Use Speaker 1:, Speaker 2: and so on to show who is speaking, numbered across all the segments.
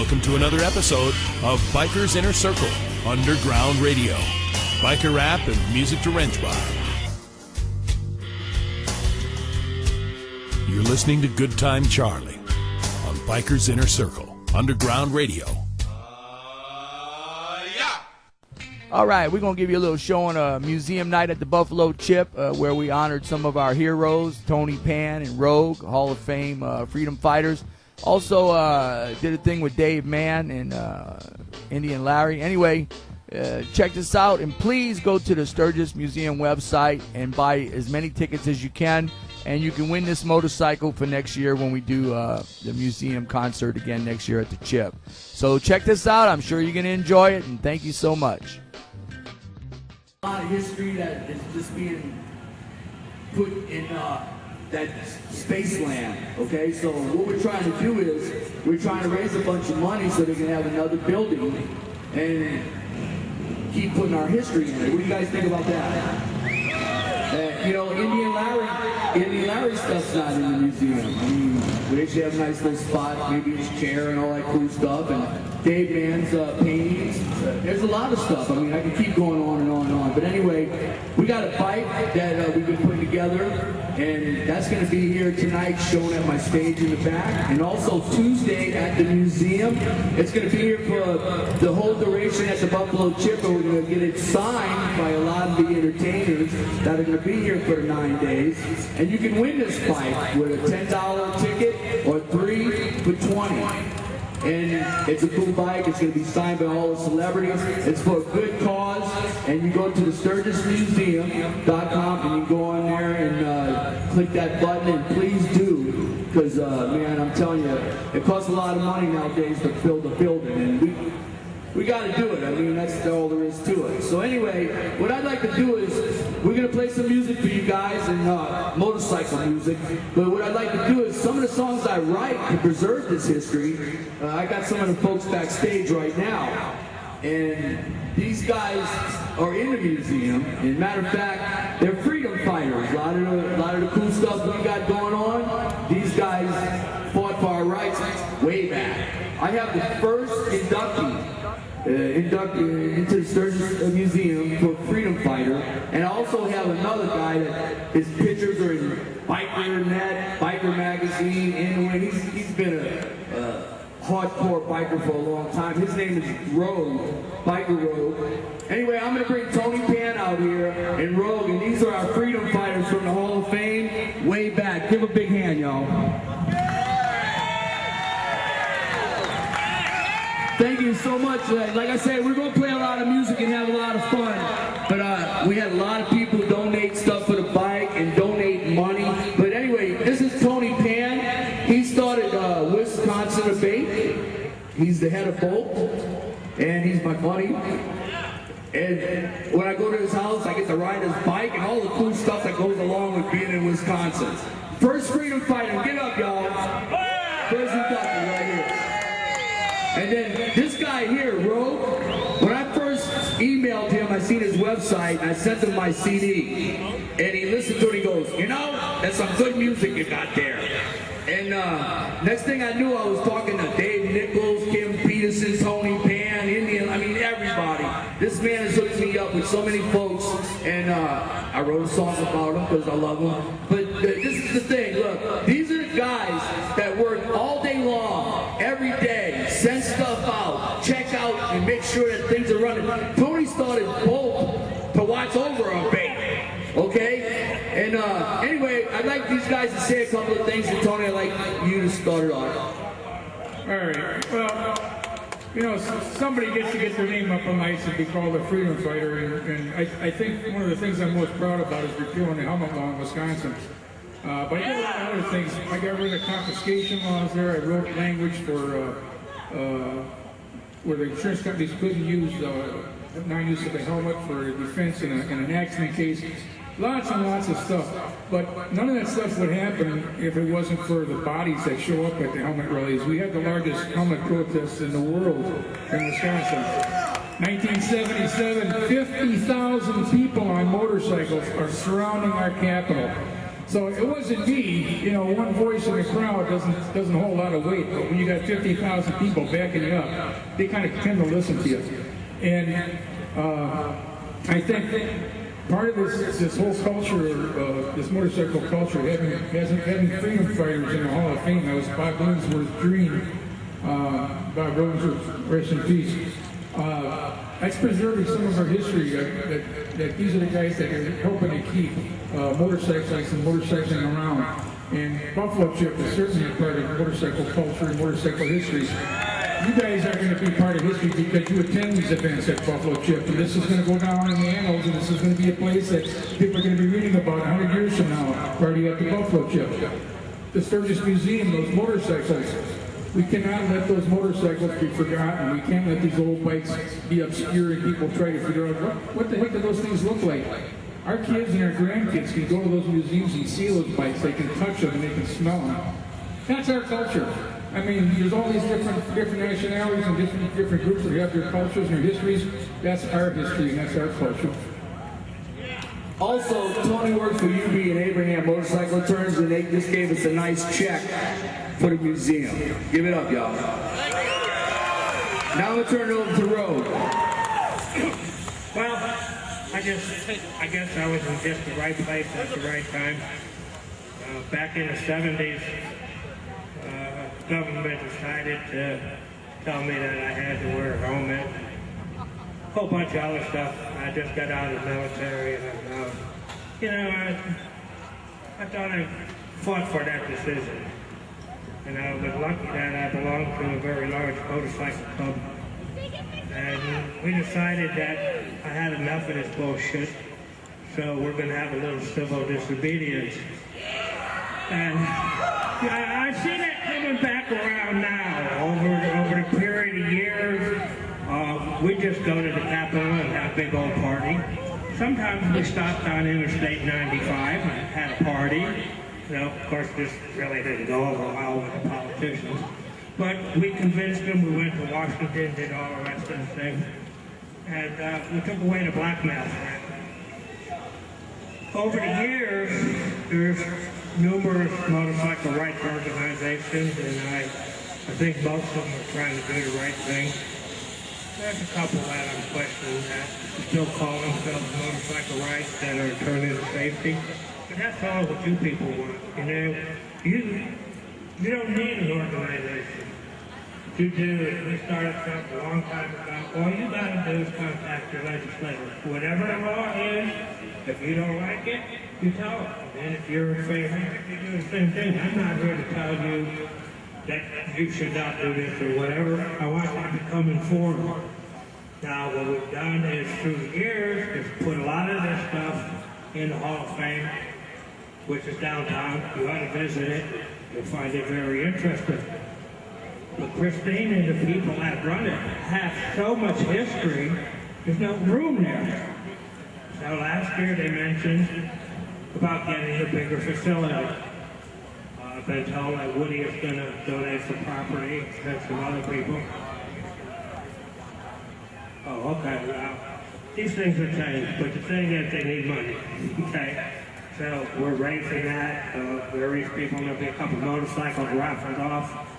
Speaker 1: welcome to another episode of Bikers Inner Circle Underground Radio. Biker rap and music to wrench by. You're listening to Good Time Charlie on Bikers Inner Circle Underground Radio.
Speaker 2: All right, we're going to give you a little show on a museum night at the Buffalo Chip where we honored some of our heroes, Tony Pan and Rogue, Hall of Fame freedom fighters. Also did a thing with Dave Mann and Indian Larry. Anyway, check this out, and please go to the Sturgis Museum website and buy as many tickets as you can, and you can win this motorcycle for next year when we do the museum concert again next year at the Chip. So check this out. I'm sure you're going to enjoy it, and thank you so much. A lot of history that is just being put in that space land, okay? So what we're trying to do is we're trying to raise a bunch of money so they can have another building and keep putting our history in it. What do you guys think about that? You know, Indian Larry stuff's not in the museum. I mean, they should have a nice little spot, maybe his chair and all that cool stuff, and Dave Mann's paintings. There's a lot of stuff. I mean, I can keep going on and on and on. But anyway, we got a bike that we've been putting together, and that's going to be here tonight, shown at my stage in the back, and also Tuesday at the museum. It's going to be here for the whole duration at the Buffalo Chip, and we're going to get it signed by a lot of the entertainers that are going to be here for 9 days. And you can win this bike with a $10 ticket or 3 for $20. And it's a cool bike. It's going to be signed by all the celebrities. It's for a good cause. And you go to the SturgisMuseum.com and you go on there and click that button. And please do, because man, I'm telling you, it costs a lot of money nowadays to build a building, and we got to do it. I mean, that's all there is to it. So anyway, what I'd like to do is we're going to play some music for you guys, and motorcycle music. But what I'd like to do is some of the songs I write to preserve this history. I got some of the folks backstage right now. And these guys are in the museum. And matter of fact, they're freedom fighters. A lot of the cool stuff we got going on, these guys fought for our rights way back. I have the first inductee inducted into the Sturgis Museum for Freedom Fighter, and I also have another guy that his pictures are in BikerNet, Biker Magazine, and he's been a hardcore biker for a long time. His name is Rogue, Biker Rogue. Anyway, I'm going to bring Tony Pan out here and Rogue, and these are our freedom fighters from the Hall of Fame way back. Give a big hand, y'all. Thank you so much. Like I said, we're going to play a lot of music and have a lot of fun. But we had a lot of people donate stuff for the bike and donate money. But anyway, this is Tony Pan. He started Wisconsin Abate. He's the head of Bolt. And he's my buddy. And when I go to his house, I get to ride his bike and all the cool stuff that goes along with being in Wisconsin. First freedom fighter. Get up, y'all. First inducted right here. And then this guy here, Rogue, when I first emailed him, I seen his website, and I sent him my CD. And he listened to it, he goes, you know, that's some good music you got there. And next thing I knew, I was talking to Dave Nichols, Kim Peterson, Tony Pan, Indian, I mean, everybody. This man has hooked me up with so many folks, and I wrote a song about him because I love him. But this is the thing, look, these are the guys that work all day long, every day, send stuff out, check out, and make sure that things are running. Tony started Bolt to watch over our bait, okay? And anyway, I'd like these guys to say a couple of things, and Tony, I'd like you to start it off.
Speaker 3: All right, well, you know, somebody gets to get their name up on ice and be called a freedom fighter, and I think one of the things I'm most proud about is repealing the helmet law in Wisconsin. But I did a lot of other things. I got rid of confiscation laws there. I wrote language for where the insurance companies couldn't use non-use of a helmet for defense in an accident case. Lots and lots of stuff. But none of that stuff would happen if it wasn't for the bodies that show up at the helmet rallies. We had the largest helmet protests in the world in Wisconsin. 1977, 50,000 people on motorcycles are surrounding our Capitol. So it wasn't me, you know, one voice in the crowd doesn't hold a lot of weight, but when you got 50,000 people backing you up, they kind of tend to listen to you. And I think part of this whole culture, this motorcycle culture, having freedom fighters in the Hall of Fame, that was Bob Williamsworth's dream. Bob Williamsworth, rest in peace. That's preserving some of our history, that these are the guys that are helping to keep motorcyclists and motorcycling around. And Buffalo Chip is certainly a part of motorcycle culture and motorcycle history. You guys are going to be part of history because you attend these events at Buffalo Chip, and this is going to go down in the annals, and this is going to be a place that people are going to be reading about 100 years from now, party at the Buffalo Chip. The Sturgis Museum, those motorcycles, we cannot let those motorcycles be forgotten. We can't let these old bikes be obscure and people try to figure out what the heck do those things look like. Our kids and our grandkids can go to those museums and see those bikes. They can touch them and they can smell them. That's our culture. I mean, there's all these different nationalities and different groups that have their cultures and their histories. That's our history and that's our culture.
Speaker 4: Also, Tony works for UB and Abraham Motorcycle Turns, and they just gave us a nice check for the museum. Give it up, y'all. Now I'm gonna turn it over to Rogue.
Speaker 5: Well, I guess I was in just the right place at the right time. Back in the 70s, government decided to tell me that I had to wear a helmet. A whole bunch of other stuff. I just got out of the military, and you know, I thought I fought for that decision. And I was lucky that I belonged to a very large motorcycle club. And we decided that I had enough of this bullshit, so we're going to have a little civil disobedience. And I see that coming back around now over the period of years. We just go to the Capitol and have a big old party. Sometimes we stopped on Interstate 95 and had a party. You know, of course, this really didn't go over well with the politicians. But we convinced them. We went to Washington, did all the rest of the thing. And we took away the blackmail threat. Over the years, there's numerous motorcycle rights organizations, and I think most of them are trying to do the right thing. There's a couple that I'm questioning that still call themselves motorcycle rights that are turning to safety. But that's all what you people want. You know, you don't need an organization. What you do is we started something a long time ago. All you got to do is contact your legislator. Whatever the law is, if you don't like it, you tell them. And if you're in favor, you do the same thing. I'm not here to tell you that you should not do this or whatever. I want you to become informed. Now, what we've done is through the years is put a lot of this stuff in the Hall of Fame, which is downtown. You ought to visit it. You'll find it very interesting. But Christine and the people that run it have so much history, there's no room there. So last year they mentioned about getting a bigger facility. I've been told that Woody is going to donate some property and some other people. Oh, okay, well, these things are changed, but the thing is they need money, okay? So we're raising that. Various people, there'll be a couple motorcycles raffled off.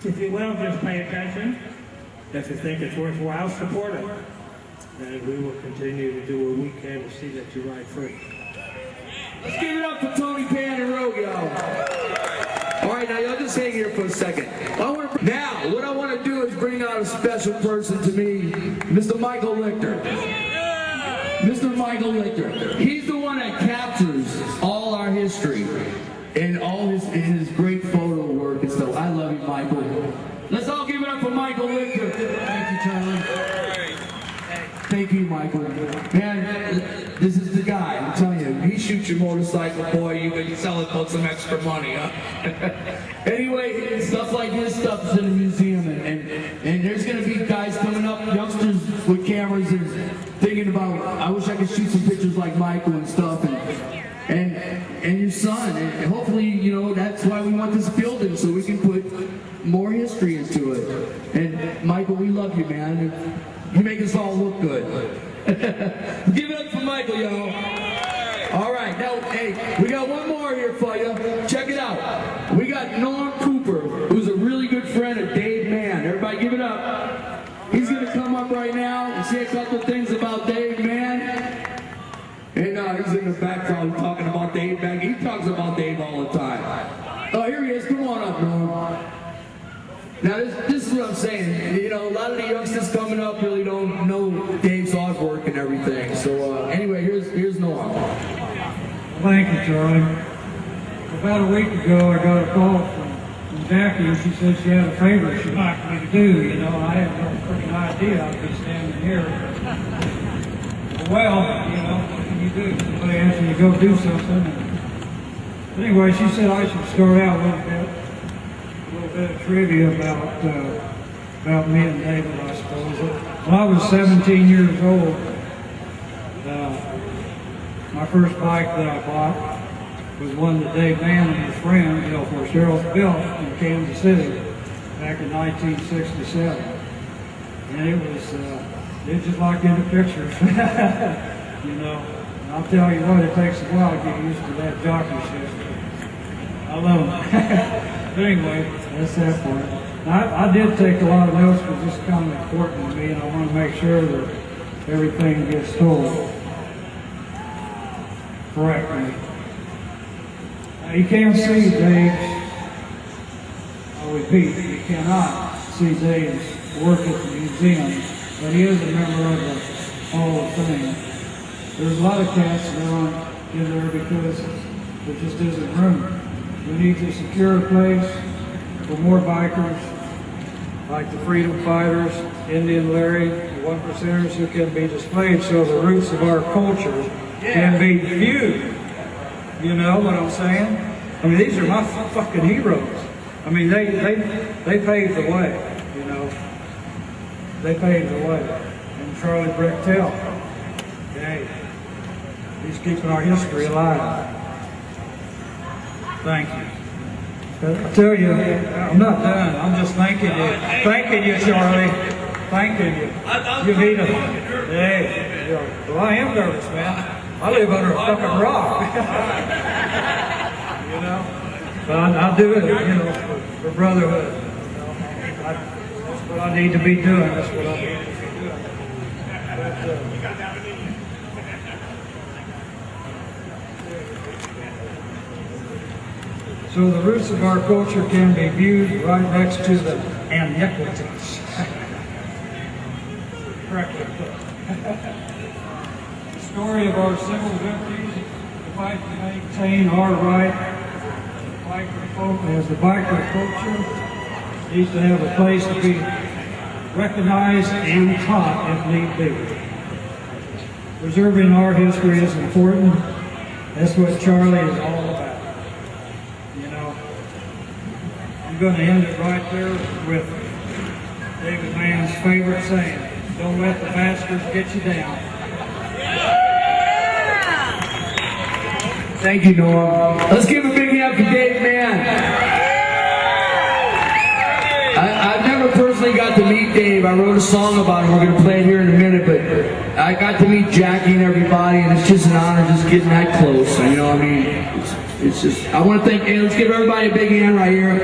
Speaker 5: If you will, just pay attention. If you think it's worthwhile, support it. And we will continue to do what we can to see that you ride free.
Speaker 4: Let's give it up for Tony Pan and Rogue, y'all. All right, now y'all just hang here for a second. Now, what I want to do is bring out a special person to me, Mr. Michael Lichter. Mr. Michael Lichter. He's the one that captures all our history and all his great photo work and stuff. I love you, Michael. Let's all give it up for Michael Lichter. Thank you, Charlie. Thank you, Michael. Man, this is the guy. I'm telling you, he shoots your motorcycle, boy. You can sell it for some extra money, huh? Anyway, stuff like this stuff is in the museum, and there's going to be guys coming up, youngsters with cameras, and thinking about, I wish I could shoot some pictures like Michael and stuff, and your son. And hopefully, you know, that's why we want this building, so we can put more history into it. And Michael, we love you, man. You make us all look good. Give it up for Michael, y'all. All right, now, hey, we got one You see a couple things about Dave, man? And he's in the background talking about Dave back. He talks about Dave all the time. Oh, here he is. Come on up, Norm. Now, this is what I'm saying. You know, a lot of the youngsters coming up really don't know Dave's artwork and everything. So, anyway, here's Norm.
Speaker 5: Thank you, Charlie. About a week ago, I got a call from Jackie, and she said she had a favor she'd like me to do. You know, I had no freaking idea I'd be standing here. Well, you know, what can you do? Somebody asks you to go do something. But anyway, she said I should start out a little bit of trivia about me and David, I suppose. When I was 17 years old, my first bike that I bought was one that Dave Mann and his friends, Air Force Darrell, built in Kansas City back in 1967. And it was just like in the pictures. You know, and I'll tell you what, it takes a while to get used to that jockey system. I love it. But anyway, that's that part. I did take a lot of notes because this is kind of important to me, and I want to make sure that everything gets told correctly. You can't see Dave's, I'll repeat, you cannot see Dave's work at the museum, but he is a member of the Hall of Fame. There's a lot of cats that aren't in there because there just isn't room. We need to secure a place for more bikers like the Freedom Fighters, Indian Larry, the One Percenters who can be displayed so the roots of our culture can be viewed. You know what I'm saying? I mean, these are my fucking heroes. I mean, they paved the way, you know. They paved the way. And Charlie Brechtel, hey, he's keeping our history alive. Thank you. I tell you, I'm not done. I'm just thanking you. Thanking you, Charlie. Thanking you. You need a... Hey, well, I am nervous, man. I live under a fucking rock. You know? But I do it, you know, for brotherhood. You know? That's what I need to be doing. That's what I need to be doing. So the roots of our culture can be viewed right next to the iniquities. Correctly put. The story of our civil victories, the fight to maintain our right as the biker culture needs to have a place to be recognized and taught if need be. Preserving our history is important. That's what Charlie is all about. You know, I'm going to end it right there with David Mann's favorite saying, "Don't let the bastards get you down."
Speaker 4: Thank you, Norm. Let's give a big hand for Dave Mann. I've never personally got to meet Dave. I wrote a song about him. We're going to play it here in a minute, but I got to meet Jackie and everybody, and it's just an honor just getting that close. You know what I mean? It's just, I want to thank, hey, let's give everybody a big hand right here.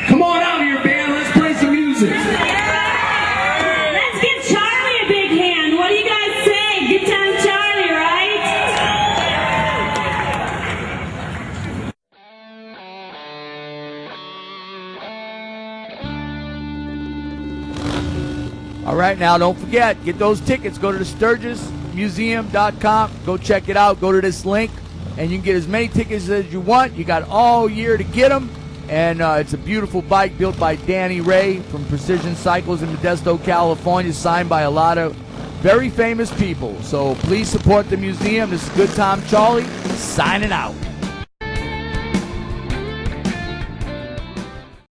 Speaker 4: Come on out here, band. Let's play some music.
Speaker 6: Let's give Charlie a big hand. What do you guys say? Good time, Charlie, right?
Speaker 2: All right, now don't forget, get those tickets. Go to the SturgisMuseum.com. Go check it out. Go to this link, and you can get as many tickets as you want. You got all year to get them, and it's a beautiful bike built by Danny Ray from Precision Cycles in Modesto, California, signed by a lot of very famous people. So please support the museum. This is Good Time Charlie, signing out.